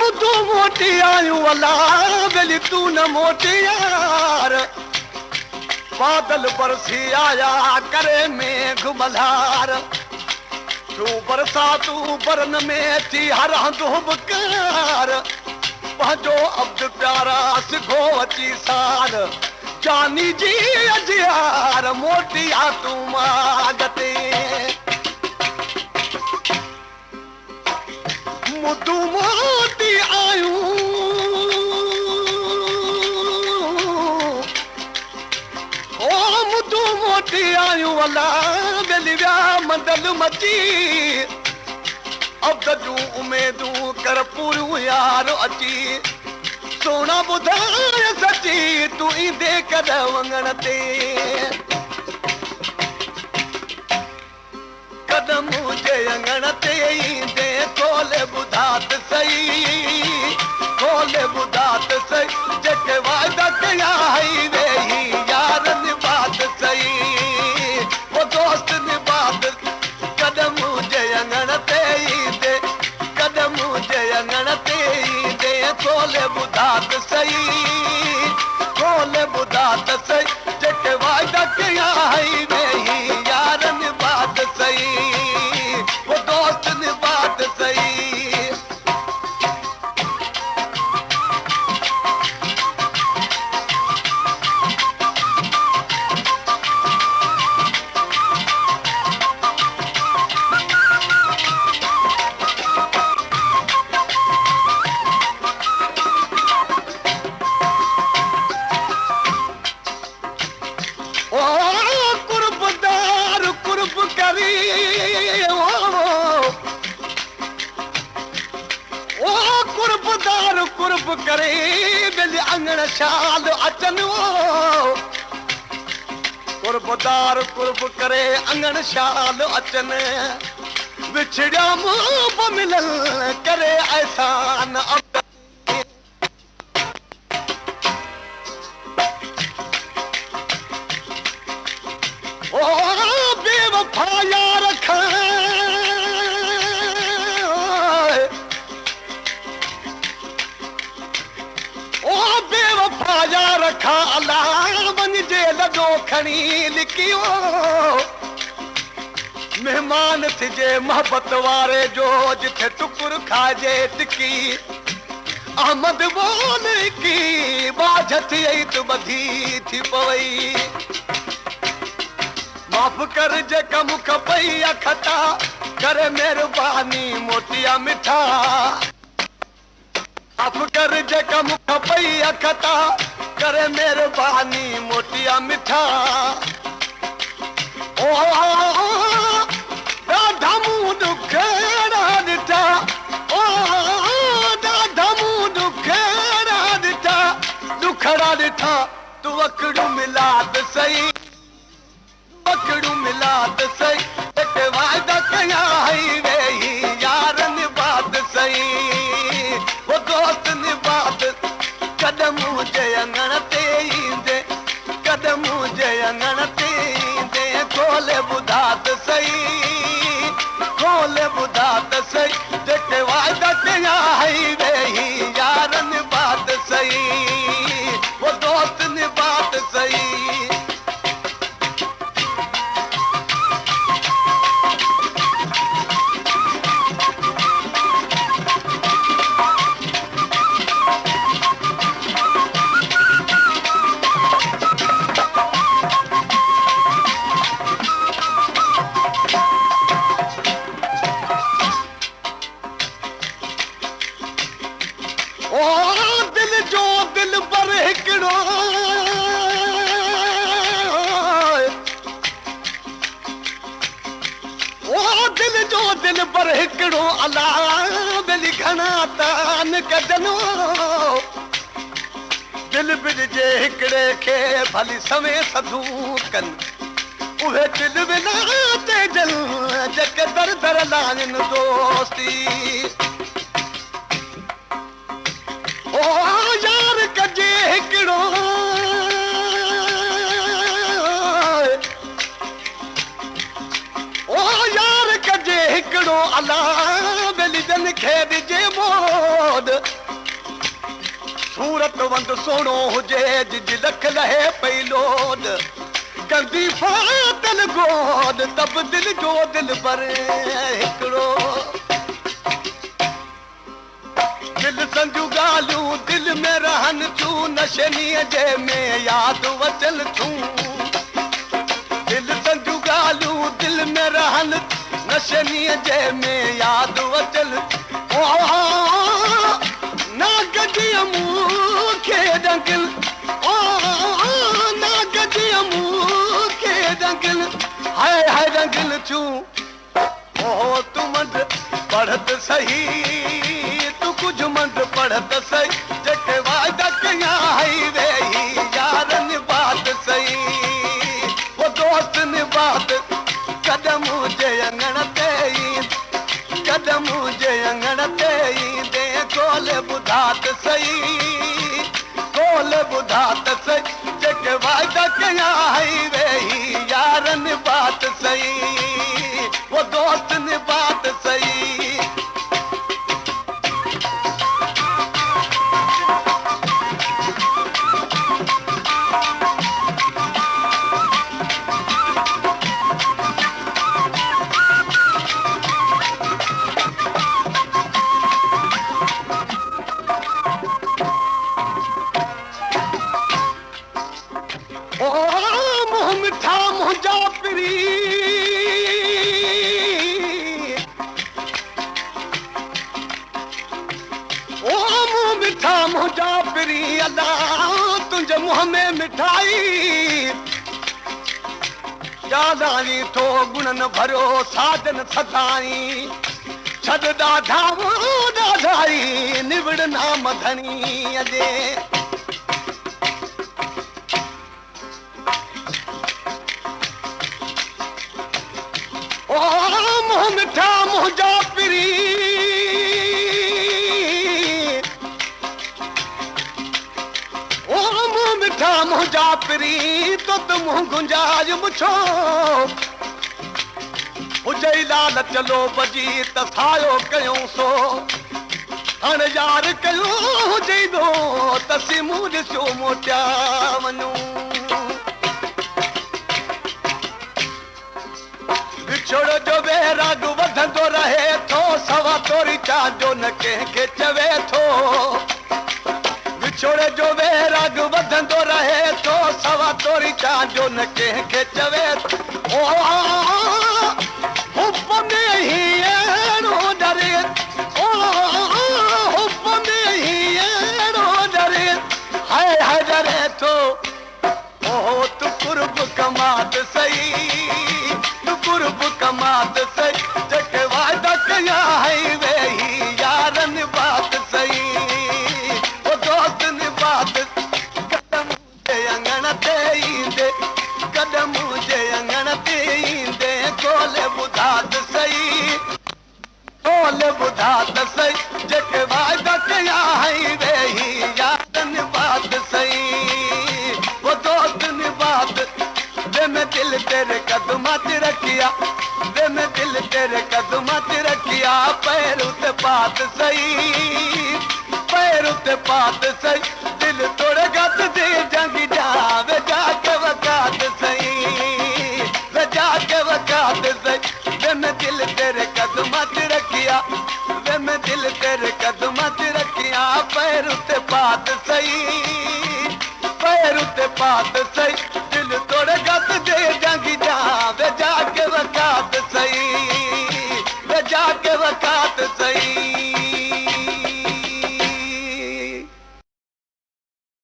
मुदू मोटी आयूं अला बेली तू न मोटी यार बादल बरसी आया करे मेघ मल्हार तू बरसा तू बरन में थी हर हंधु हुबकार पंहिंजो अब्द प्यारा सिखो अची सार जानी जी अजियार मोटी आ तू मागते मुदू मोटी आयूं ओ मुदू मोटी आयूं अला बेली विया मंदल मची अब तूं उमेदूं कर पूरियूं यार अची सोना ॿुधाए सची तूं ईंदे कॾहिं वङण ते कदम जे अंगण ते ईंदे खोले ॿुधात सही खोले ॿुधात सही जेके वाइदा कया हई वेही यार निभात सही वो दोस्त निभात कदम जे अंगण ते ईंदे कदम जे अंगण ते ईंदे खोले ॿुधात सही खोले ॿुधात सही जेके वाइदा कया हई वेही यार निभात सही वो दोस्त निभात सही कुर्ब करे बिल अंगण शाल अचन कुर्बदार कुर्ब करे अंगण शाल अचन विछड़िया मुंह मिलन करे एहसान ओ बेवफा यार रखा अल्लाह बन जे लॻो खणी लिकियो मेहमान थिजे मोहब्बत वारे जो जिथे टुकुर खाइजे टिकी अहमद बोल की बाझ थी त ॿधी थी पवई माफ़ कर जेका मुख पई अखता करे महिरबानी मोटिया मिठा माफ़ कर जेका मुख पई अखता करे महिरबानी मोटिया मिठा ओ ॾाढा मूं ॾुखड़ा ॾिठा ओ ॾाढा मूं ॾुखड़ा ॾिठा ॾुखड़ा ॾिठा तूं वकड़ू मिलाद सही वकड़ू मिलाद सही जेके वाइदा कया हई वेही यार निभात सही वो दोस्त निभात कदम जे अंगण ते ईंदे कदम जे अंगण ते ईंदे खोले ॿुधात सही खोले ॿुधात सही जेके वाइदा कया हई वेही यार निभात सही वो दोस्त निभात सही दिल पर हिकड़ो अल्लाह बेली घणा तान कजनो दिल बिजे हिकड़े खे भली समय सधू कन उहे दिल बिना ते जल जक दर दर लाइन दोस्ती ओ यार कजे हिकड़ो ओ यार कजे हिकड़ो अल्लाह बेली जन खे दिजे मोद सूरत वंद सोणो हुजे जिज लख लहे पई लोड कंदी फातल गोद तब दिल जो दिल पर हिकिड़ो दिल संजू ॻाल्हियूं दिल में रहन तूं नशनीअ जे में यादि वचल तूं दिल संजू ॻाल्हियूं दिल में रहन नशनीअ जे में यादि वचल ना गजीअ मूंखे रंगिल ना गजीअ मूंखे रंगिल हाय हाय रंगिल तूं ओ तूं मंद पढ़त सही तूं कुझु मंद पढ़त सही जेके वाइदा कया हई वेही यारनि बात सही वो दोस्त ने बात कदम जे अंगण ते कदम जे अंगण ते ईंदे कोल ॿुधात सही कोल ॿुधात सही जेके वाइदा कया हई वेही यारनि बात सही वो दोस्त ने बात सही मुंह मिठा मुंहिंजा पिरी ओ मुंह मिठा मुंहिंजा पिरी अल्लाह तुंहिंजे मुंह में मिठाई यादानी थो गुणन भरियो साजन सदाई छॾ ॾाढा ॾाढाई निवड़ नाम धणी अॼे मुंह मिठा मुंहिंजा पिरी ओ मुंह मिठा मुंहिंजा पिरी तो मुंह गुंजाज मुछो हुजे लाल चलो बजी त सायो कयूं सो हाणे यार कयो हुजे थो त सिमूं ॾिसो मोटिया वञूं विछोड़ जो बेराग वधंदो रहे थो सवा तोरी चांजो न कंहिंखे चवे थो विछोड़ जो बेराग वधंदो रहे थो सवा तोरी चांजो न कंहिंखे चवे थो हुप में ही अहिड़ो डरे हुप में ही अहिड़ो डरे हाय हाय डरे थो ओ तूं कुर्ब कमात सही कुर्ब कमात सही जेके वाइदा कया हई वेही यारनि बात सही वो दोस्त ने बात कदम जे अंगण ते ईंदे कदम जे अंगण ते ईंदे कोल ॿुधात सही कोल ॿुधात सही जेके वाइदा कया हई वेही यारनि बात सही वो दोस्त ने बात में दिल तेरे कदमात रखिया वे में दिल तेरे कदमात रखिया पैर उते पात सही पैर उते पात सही दिल तोड़े गत दे जंगी जावे जाके वकात सही वे जाके वकात सही वे में दिल तेरे कदमात रखिया वे में दिल तेरे कदमात रखिया पैर उते पात सही पैर उते पात सही